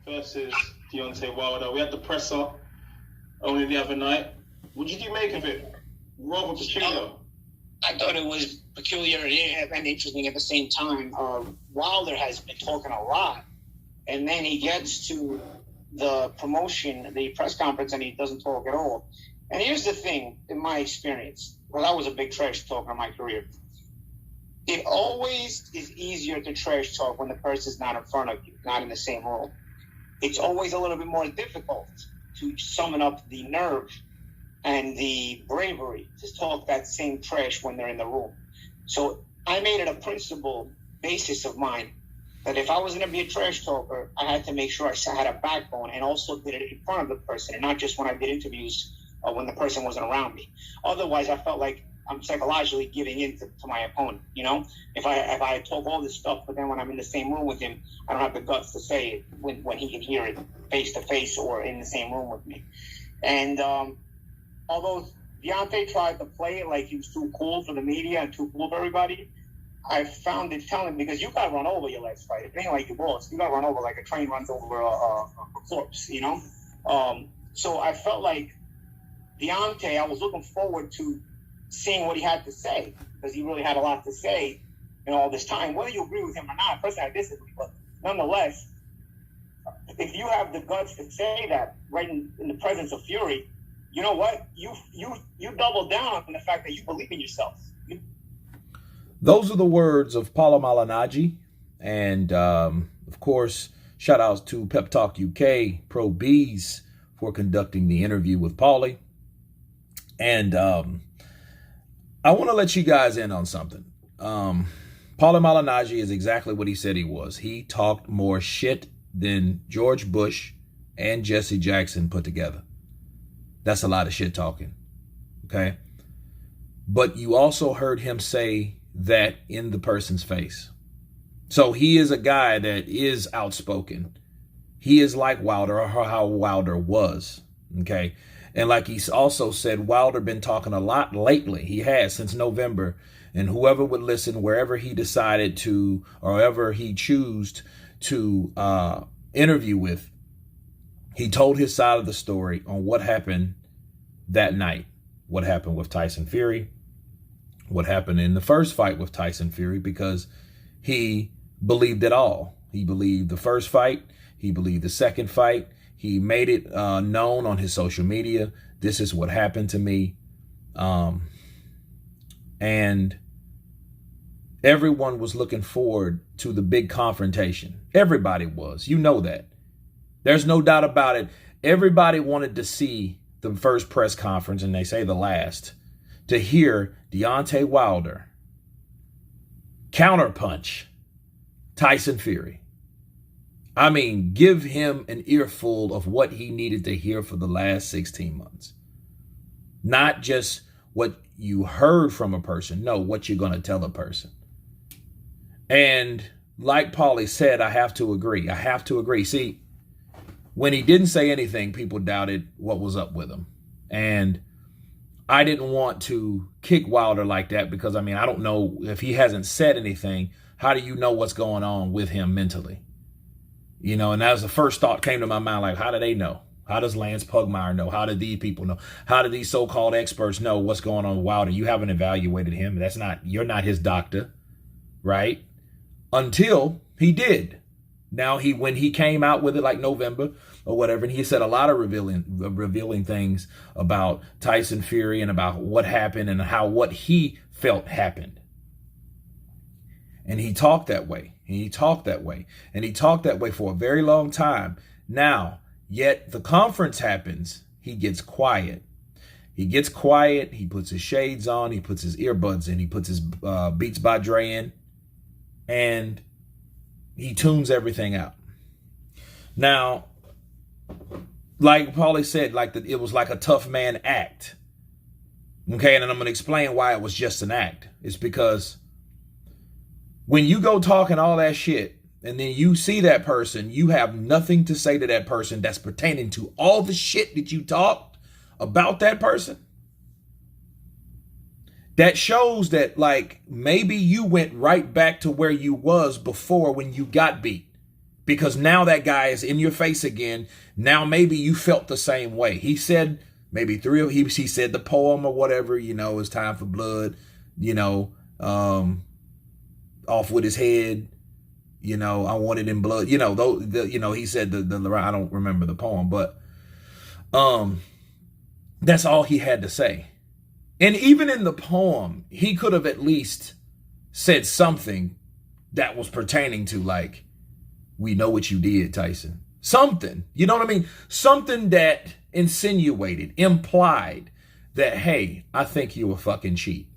versus Deontay Wilder. We had the presser only the other night. What did you make of it? Rather peculiar. I thought it was peculiar and interesting at the same time. Wilder has been talking a lot, and then he gets to the promotion, the press conference, and he doesn't talk at all. And here's the thing, in my experience, well, I was a big trash talker in my career. It always is easier to trash talk when the person's not in front of you, not in the same room. It's always a little bit more difficult to summon up the nerve and the bravery to talk that same trash when they're in the room. So I made it a principle basis of mine that if I was going to be a trash talker, I had to make sure I had a backbone and also did it in front of the person and not just when I did interviews when the person wasn't around me. Otherwise, I felt like I'm psychologically giving in to my opponent. You know, if I talk all this stuff, but then when I'm in the same room with him, I don't have the guts to say it when he can hear it face to face or in the same room with me. And although Deontay tried to play it like he was too cool for the media and too cool for everybody, I found it telling because you got run over your last fight. It ain't like you lost. You got run over like a train runs over a corpse, you know? So I felt like Deontay, I was looking forward to seeing what he had to say because he really had a lot to say in all this time. Whether you agree with him or not, personally I disagree, but nonetheless, if you have the guts to say that right in the presence of Fury, you know what? You double down on the fact that you believe in yourself. Those are the words of Paulie Malignaggi. And, of course, shout outs to Pep Talk UK, Pro Bees, for conducting the interview with Paulie. And I want to let you guys in on something. Paulie Malignaggi is exactly what he said he was. He talked more shit than George Bush and Jesse Jackson put together. That's a lot of shit talking. Okay? But you also heard him say that in the person's face. So he is a guy that is outspoken. He is like Wilder, or how Wilder was. Okay? And like he's also said, Wilder been talking a lot lately. He has since November. And whoever would listen, wherever he decided to, or whoever he chose to interview with, he told his side of the story on what happened that night. What happened with Tyson Fury. What happened in the first fight with Tyson Fury, because he believed it all. He believed the first fight. He believed the second fight. He made it known on his social media. This is what happened to me. And everyone was looking forward to the big confrontation. Everybody was. You know that. There's no doubt about it. Everybody wanted to see the first press conference, and they say the last, to hear Deontay Wilder counterpunch Tyson Fury. I mean, give him an earful of what he needed to hear for the last 16 months. Not just what you heard from a person. No, what you're going to tell a person. And like Paulie said, I have to agree. I have to agree. See, when he didn't say anything, people doubted what was up with him. And I didn't want to kick Wilder like that because, I mean, I don't know if he hasn't said anything. How do you know what's going on with him mentally? You know, and that was the first thought came to my mind, like, how do they know? How does Lance Pugmire know? How do these people know? How do these so-called experts know what's going on with Wilder? You haven't evaluated him. You're not his doctor, right? Until he did. Now, when he came out with it like November or whatever, and he said a lot of revealing things about Tyson Fury and about what happened and how what he felt happened. And he talked that way. And he talked that way. And he talked that way for a very long time. Now, yet the conference happens. He gets quiet. He gets quiet. He puts his shades on. He puts his earbuds in. He puts his Beats by Dre in. And he tunes everything out. Now, like Paulie said, it was like a tough man act. Okay, and then I'm going to explain why it was just an act. It's because when you go talking all that shit and then you see that person, you have nothing to say to that person that's pertaining to all the shit that you talked about that person. That shows that, like, maybe you went right back to where you was before when you got beat. because now that guy is in your face again. Now maybe you felt the same way. He said maybe he said the poem or whatever, it's time for blood, off with his head, I want it in blood, he said the I don't remember the poem, but that's all he had to say. And even in the poem, he could have at least said something that was pertaining to, like, we know what you did, Tyson. Something, you know what I mean? Something that insinuated, implied that, hey, I think you a fucking cheat.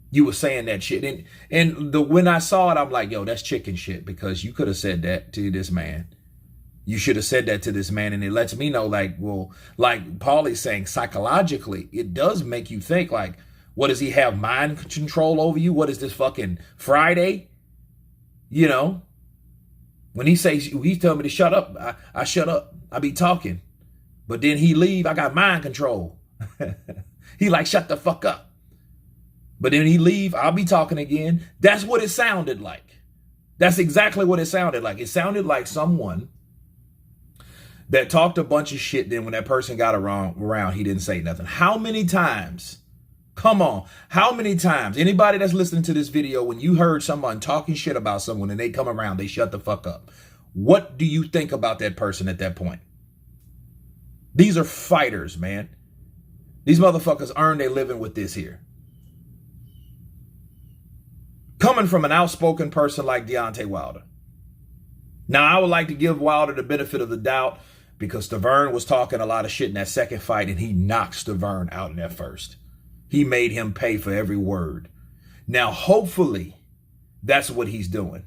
You were saying that shit. And when I saw it, I'm like, yo, that's chicken shit, because you could have said that to this man. You should have said that to this man. And it lets me know, like, well, like Paulie's saying, psychologically, it does make you think, like, what, does he have mind control over you? What is this, fucking Friday? When he tell me to shut up, I shut up. I be talking. But then he leave, I got mind control. He like, shut the fuck up. But then he leave, I'll be talking again. That's what it sounded like. That's exactly what it sounded like. It sounded like someone that talked a bunch of shit. Then when that person got around, he didn't say nothing. How many times? Come on. How many times? Anybody that's listening to this video, when you heard someone talking shit about someone and they come around, they shut the fuck up. What do you think about that person at that point? These are fighters, man. These motherfuckers earn their living with this here. Coming from an outspoken person like Deontay Wilder. Now, I would like to give Wilder the benefit of the doubt, because Stavern was talking a lot of shit in that second fight, and he knocked Stavern out in that first. He made him pay for every word. Now, hopefully, that's what he's doing.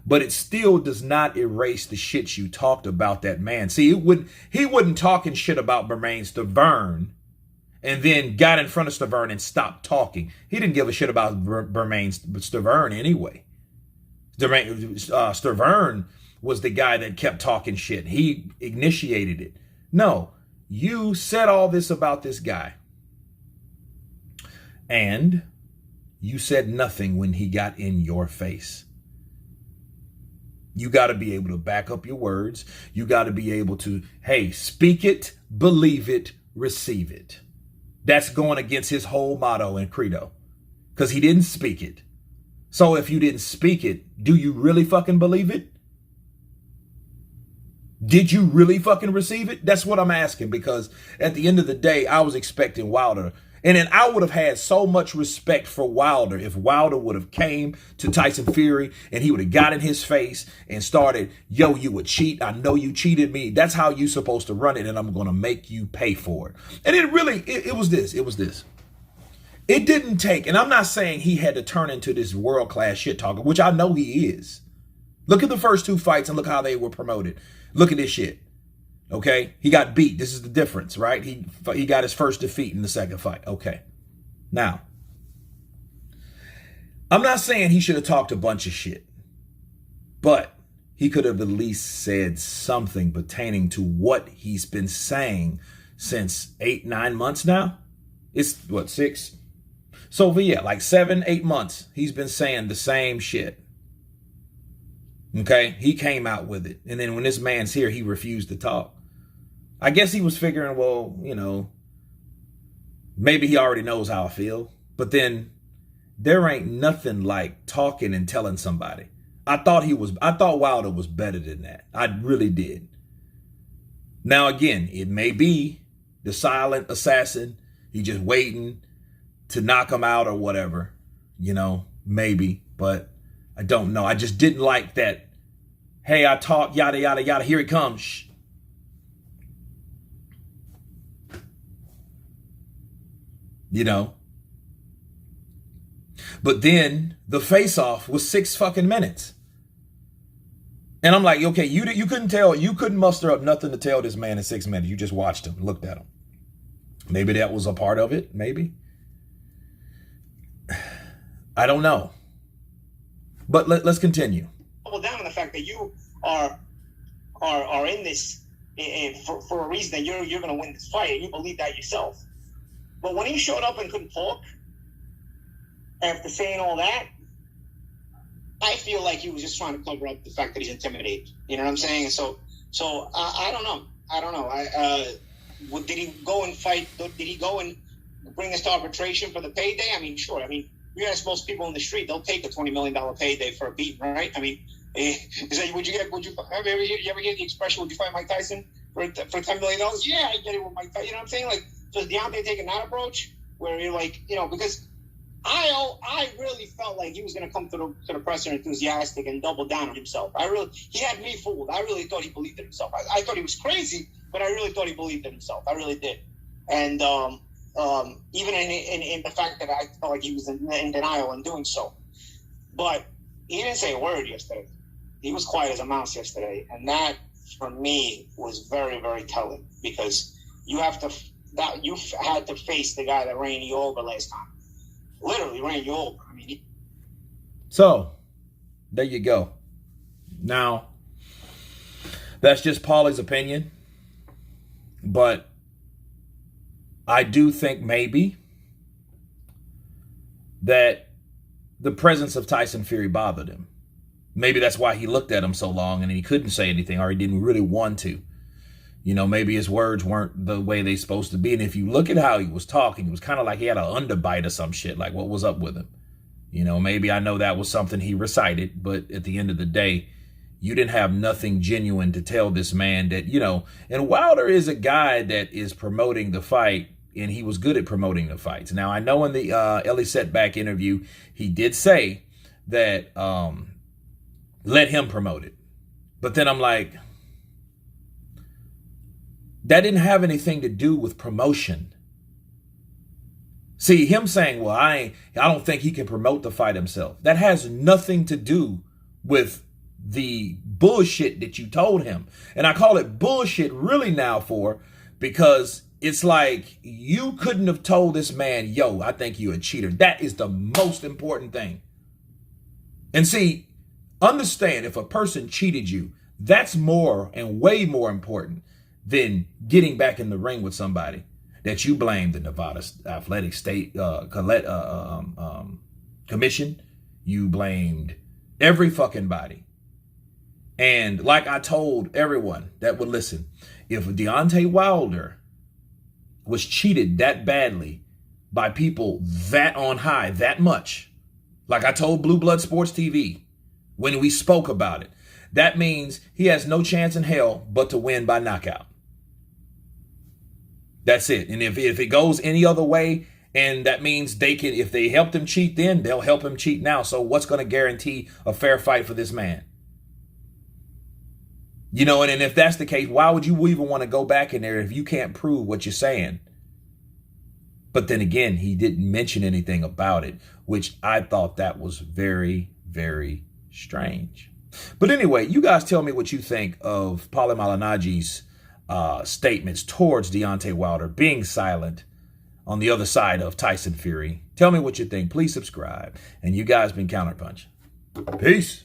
But it still does not erase the shit you talked about that man. See, he wasn't talking shit about Bermain Stavern and then got in front of Stavern and stopped talking. He didn't give a shit about Bermain Stavern anyway. Stavern was the guy that kept talking shit. He initiated it. No, you said all this about this guy. And you said nothing when he got in your face. You got to be able to back up your words. You got to be able to, hey, speak it, believe it, receive it. That's going against his whole motto and credo, because he didn't speak it. So if you didn't speak it, do you really fucking believe it? Did you really fucking receive it? That's what I'm asking, because at the end of the day, I was expecting Wilder. And then I would have had so much respect for Wilder if Wilder would have came to Tyson Fury and he would have got in his face and started, yo, you would cheat. I know you cheated me. That's how you supposed to run it, and I'm going to make you pay for it. And it really, it was this. It was this. It didn't take, and I'm not saying he had to turn into this world-class shit talker, which I know he is. Look at the first two fights and look how they were promoted. Look at this shit. Okay, he got beat. This is the difference, right? He got his first defeat in the second fight. Okay, now, I'm not saying he should have talked a bunch of shit, but he could have at least said something pertaining to what he's been saying since 8-9 months now. It's what, 6? So yeah, like 7-8 months, he's been saying the same shit. Okay, he came out with it, and then when this man's here, he refused to talk. I guess he was figuring, well, maybe he already knows how I feel. But then there ain't nothing like talking and telling somebody. I thought Wilder was better than that. I really did. Now, again, it may be the silent assassin. He just waiting to knock him out or whatever, maybe. But I don't know. I just didn't like that. Hey, I talk, yada, yada, yada. Here it comes. Shh. But then the face-off was 6 fucking minutes. And I'm like, okay, you couldn't muster up nothing to tell this man in 6 minutes. You just watched him, looked at him. Maybe that was a part of it, maybe. I don't know. But let's continue. Double down on the fact that you are in this for a reason that you're going to win this fight, and you believe that yourself. But when he showed up and couldn't talk, after saying all that, I feel like he was just trying to cover up the fact that he's intimidated. You know what I'm saying? So I don't know. Did he go and fight? Did he go and bring us to arbitration for the payday? I mean, sure. I mean, you ask most people in the street, they'll take a $20 million payday for a beating, right? I mean, would you ever hear the expression, would you fight Mike Tyson for $10 million? Yeah, I get it with Mike Tyson. You know what I'm saying? Like, so is Deontay taking that approach where you're like, you know, because I really felt like he was going to come to the presser enthusiastic and double down on himself. He had me fooled. I really thought he believed in himself. I thought he was crazy, but I really thought he believed in himself. I really did. And even in the fact that I felt like he was in denial in doing so. But he didn't say a word yesterday. He was quiet as a mouse yesterday. And that, for me, was very, very telling, because you had to face the guy that ran you over last time. Literally ran you over. I mean, so there you go. Now, that's just Paulie's opinion, but I do think maybe that the presence of Tyson Fury bothered him. Maybe that's why he looked at him so long and he couldn't say anything, or he didn't really want to. You know, maybe his words weren't the way they're supposed to be. And if you look at how he was talking, it was kind of like he had an underbite or some shit. Like, what was up with him? You know, maybe I know that was something he recited, but at the end of the day, you didn't have nothing genuine to tell this man that, you know, and Wilder is a guy that is promoting the fight, and he was good at promoting the fights. Now, I know in the Ellie Setback interview, he did say that let him promote it. But then I'm like, that didn't have anything to do with promotion. See, him saying, well, I don't think he can promote the fight himself. That has nothing to do with the bullshit that you told him. And I call it bullshit really now because it's like you couldn't have told this man, yo, I think you're a cheater. That is the most important thing. And see, understand, if a person cheated you, that's more and way more important than getting back in the ring with somebody that you blame the Nevada Athletic State Commission. You blamed every fucking body. And like I told everyone that would listen, if Deontay Wilder was cheated that badly by people that on high, that much, like I told Blue Blood Sports TV when we spoke about it, that means he has no chance in hell but to win by knockout. That's it. And if it goes any other way, and that means they can, if they helped him cheat then, they'll help him cheat now. So what's going to guarantee a fair fight for this man? You know, and if that's the case, why would you even want to go back in there if you can't prove what you're saying? But then again, he didn't mention anything about it, which I thought that was very, very strange. But anyway, you guys tell me what you think of Paulie Malignaggi's statements towards Deontay Wilder being silent on the other side of Tyson Fury. Tell me what you think. Please subscribe. And you guys been Counterpunch. Peace.